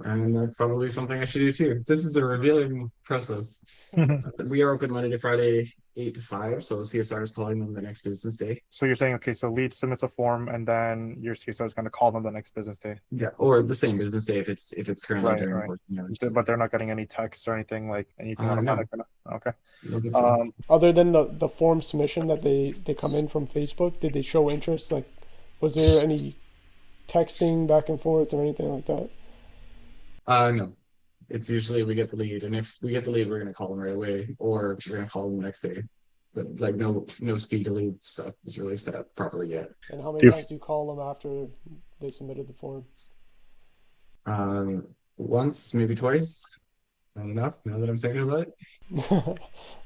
And that's probably something I should do too. This is a revealing process. We are open Monday to Friday, 8 to 5. So CSR is calling them the next business day. So you're saying, okay, so lead submits a form and then your CSO is going to call them the next business day. Yeah, or the same business day if it's currently Right, during right. working hours. But they're not getting any text or anything like anything automatic. No, Okay. I don't think so. Other than the form submission that they come in from Facebook, did they show interest? Like, was there any texting back and forth or anything like that? No. It's usually we get the lead, and if we get the lead, we're gonna call them right away, or we're gonna call them the next day. But like no speed to lead stuff is really set up properly yet. And how many Do you, times do you call them after they submitted the form? Once, maybe twice, not enough. Now that I'm thinking about it,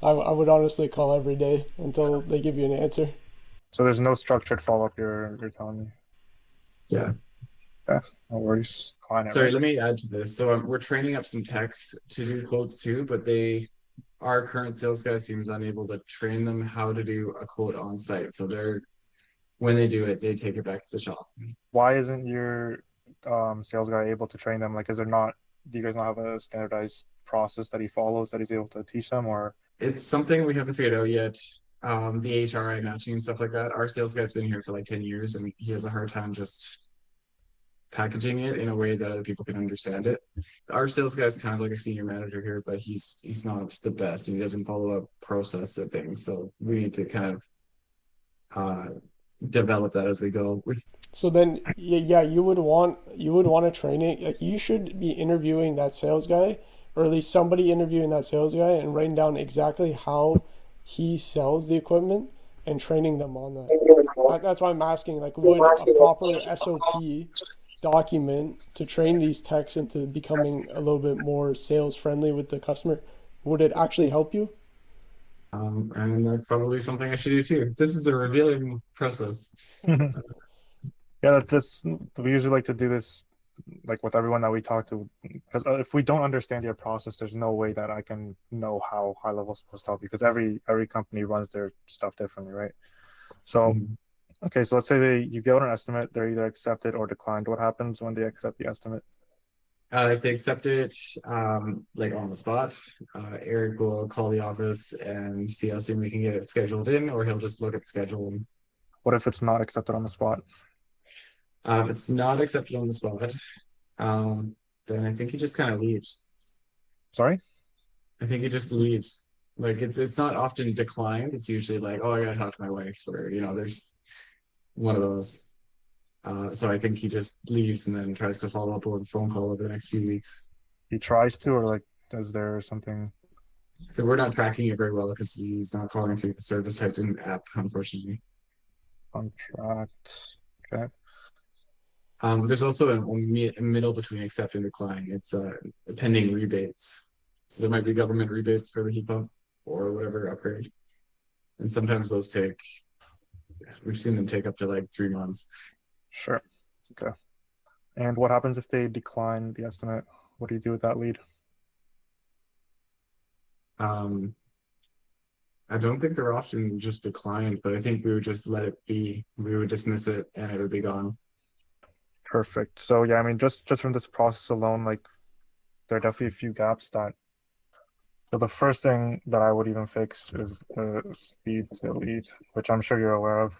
I would honestly call every day until they give you an answer. so there's no structured follow-up you're telling me. yeah. Yeah, no worries. Client, Sorry, right? let me add to this. So we're training up some techs to do quotes too, but our current sales guy seems unable to train them how to do a quote on site. So when they do it, they take it back to the shop. Why isn't your sales guy able to train them? Like, is there not, do you guys not have a standardized process that he follows that he's able to teach them or? It's something we haven't figured out yet. The HRI matching and stuff like that. Our sales guy's been here for like 10 years and he has a hard time just packaging it in a way that other people can understand it. Our sales guy's kind of like a senior manager here, but he's not the best. He doesn't follow a process of things. So we need to kind of uh develop that as we go. So then, yeah, you would want to train it. Like you should be interviewing that sales guy, or at least somebody interviewing that sales guy, and writing down exactly how he sells the equipment and training them on that. That's why I'm asking. Like, would a proper SOP document to train these techs into becoming a little bit more sales friendly with the customer, would it actually help you? And that's probably something I should do too. This is a revealing process. Yeah, that's we usually like to do this like with everyone that we talk to because if we don't understand your process, there's no way that I can know how high level is supposed to help you because every company runs their stuff differently, right? So Mhm. okay, so let's say you get an estimate, they're either accepted or declined. What happens when they accept the estimate? If they accept it, like on the spot, Eric will call the office and see how soon we can get it scheduled in, or he'll just look at the schedule. What if it's not accepted on the spot? If it's not accepted on the spot, then I think he just kind of leaves. Sorry? I think he just leaves. Like it's not often declined. It's usually like, oh, I gotta talk to my wife, or there's one of those. So I think he just leaves and then tries to follow up with a phone call over the next few weeks. He tries to, or like, is there something So we're not tracking it very well because he's not calling through the service typed in app, unfortunately. contract? Okay. There's also a middle between accept and decline. It's pending rebates. So there might be government rebates for the heat pump or whatever upgrade. And sometimes we've seen them take up to like 3 months. Sure. Okay. And what happens if they decline the estimate? What do you do with that lead? Um, I don't think they're often just declined, but I think we would just let it be. We would dismiss it and it would be gone. Perfect. So yeah, I mean, just from this process alone, like there are definitely a few gaps that. So the first thing that I would even fix is the speed to lead, which I'm sure you're aware of.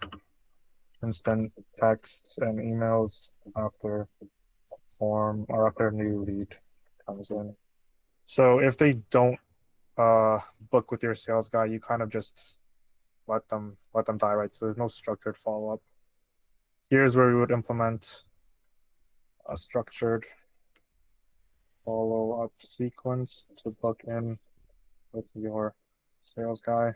Instant texts and emails after form or after a new lead comes in. So if they don't book with your sales guy, you kind of just let them die, right? So there's no structured follow-up. Here's where we would implement a structured follow-up sequence to book in with your sales guy.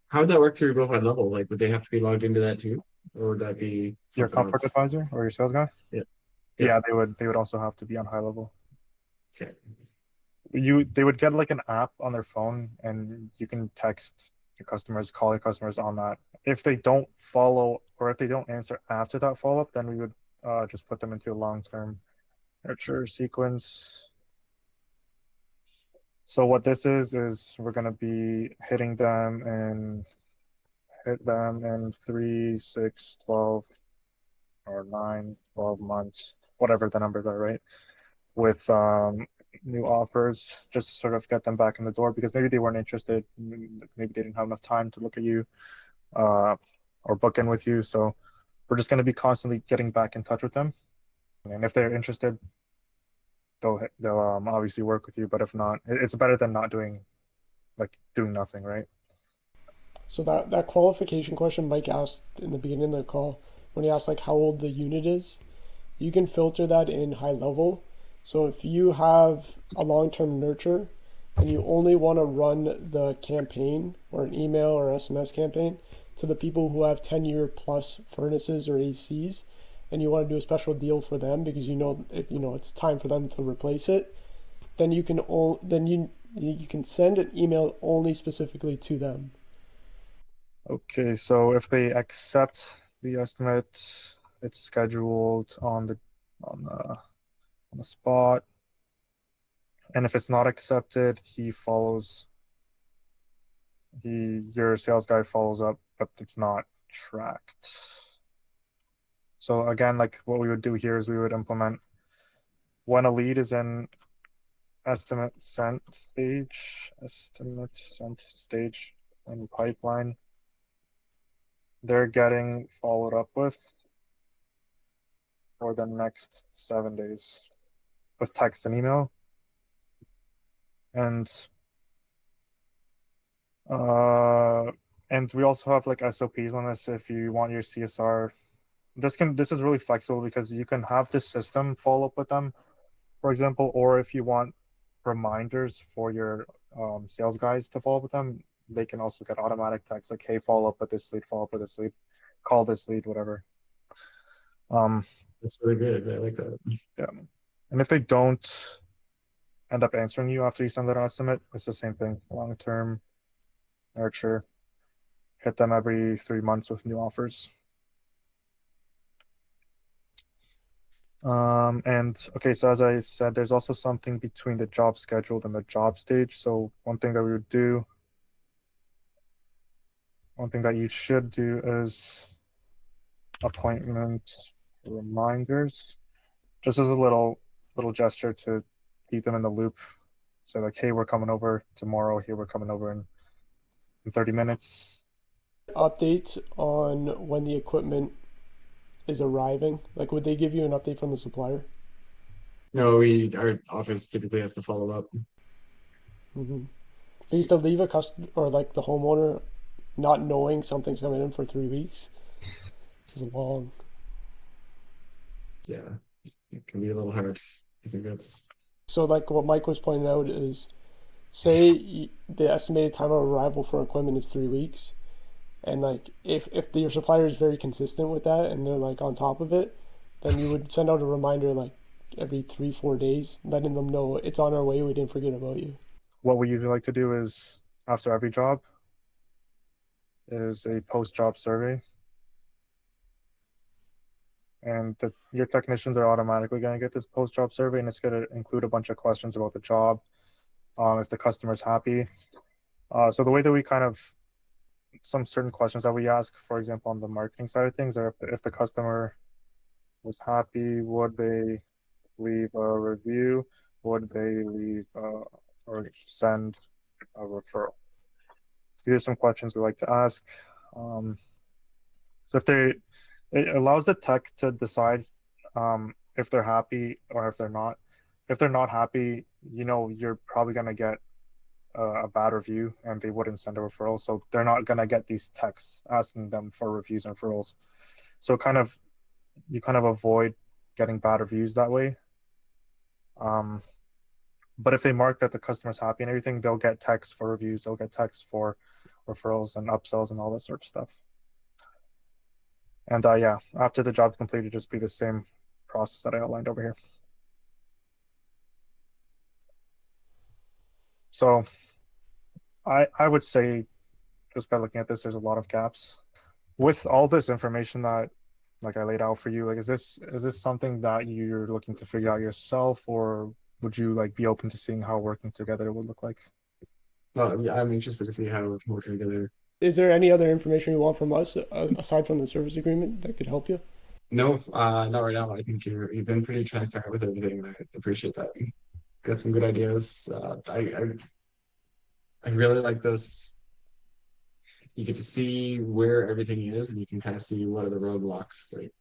How would that work through Go level? Like, would they have to be logged into that too? Or would that be Your something comfort else? advisor or your sales guy? Yeah. Yep. Yeah, they would also have to be on high level. Okay. They would get like an app on their phone and you can text your customers, call your customers on that. If they don't follow or if they don't answer after that follow-up, then we would just put them into a long-term nurture sequence. So what this is we're going to be hit them in 3, 6, 12, or 9, 12 months, whatever the numbers are, right? with new offers just to sort of get them back in the door because maybe they weren't interested, maybe they didn't have enough time to look at you or book in with you. So we're just going to be constantly getting back in touch with them, and if they're interested, they'll obviously work with you. But if not, it's better than not doing nothing, right? So that qualification question Mike asked in the beginning of the call, when he asked like how old the unit is, you can filter that in high level. So if you have a long-term nurture and you only want to run the campaign or an email or SMS campaign to the people who have 10-year plus furnaces or ACs, and you want to do a special deal for them because it's time for them to replace it, then you can send an email only specifically to them. Okay, so if they accept the estimate, it's scheduled on the spot, and if it's not accepted, your sales guy follows up, but it's not tracked. So again, like what we would do here is we would implement when a lead is in estimate sent stage in pipeline, they're getting followed up with for the next 7 days with text and email. And we also have like SOPs on this. If you want your CSR, this is really flexible because you can have this system follow up with them, for example, or if you want reminders for your sales guys to follow up with them, they can also get automatic text like, hey, follow up with this lead, follow up with this lead, call this lead, whatever. That's really good. I like that. Yeah. And if they don't end up answering you after you send that estimate, it's the same thing. Long-term nurture, hit them every 3 months with new offers. And okay, so as I said, there's also something between the job scheduled and the job stage. So one thing that you should do is appointment reminders, just as a little gesture to keep them in the loop. So like, hey, we're coming over tomorrow. Here, we're coming over in 30 minutes. Updates on when the equipment is arriving? Like, would they give you an update from the supplier? No, our office typically has to follow up. Mm-hmm. They used to leave a customer or like the homeowner not knowing something's coming in for 3 weeks. It's long. Yeah, it can be a little hard. I think that's So like what Mike was pointing out is, say the estimated time of arrival for equipment is 3 weeks, and like if your supplier is very consistent with that and they're like on top of it, then you would send out a reminder like every 3-4 days, letting them know it's on our way. We didn't forget about you. What we usually like to do is after every job is a post-job survey, and your technicians are automatically going to get this post-job survey, and it's going to include a bunch of questions about the job, if the customer's happy. So the way that we some certain questions that we ask, for example, on the marketing side of things, are if the customer was happy, would they leave a review? Would they leave or send a referral? These are some questions we like to ask. So it allows the tech to decide if they're happy or if they're not. If they're not happy, you're probably going to get a bad review and they wouldn't send a referral. So they're not going to get these texts asking them for reviews and referrals. So you kind of avoid getting bad reviews that way. But if they mark that the customer's happy and everything, they'll get texts for reviews. They'll get texts for referrals and upsells and all that sort of stuff. And yeah, after the job's completed, just be the same process that I outlined over here. So I would say, just by looking at this, there's a lot of gaps. With all this information that I laid out for you, is this something that you're looking to figure out yourself, or would you be open to seeing how working together would look like? yeah, I'm interested to see how we're working together. Is there any other information you want from us aside from the service agreement that could help you? No, not right now. I think you've been pretty transparent with everything, and I appreciate that. Got some good ideas. I really like this. You get to see where everything is, and you can kind of see what are the roadblocks. Like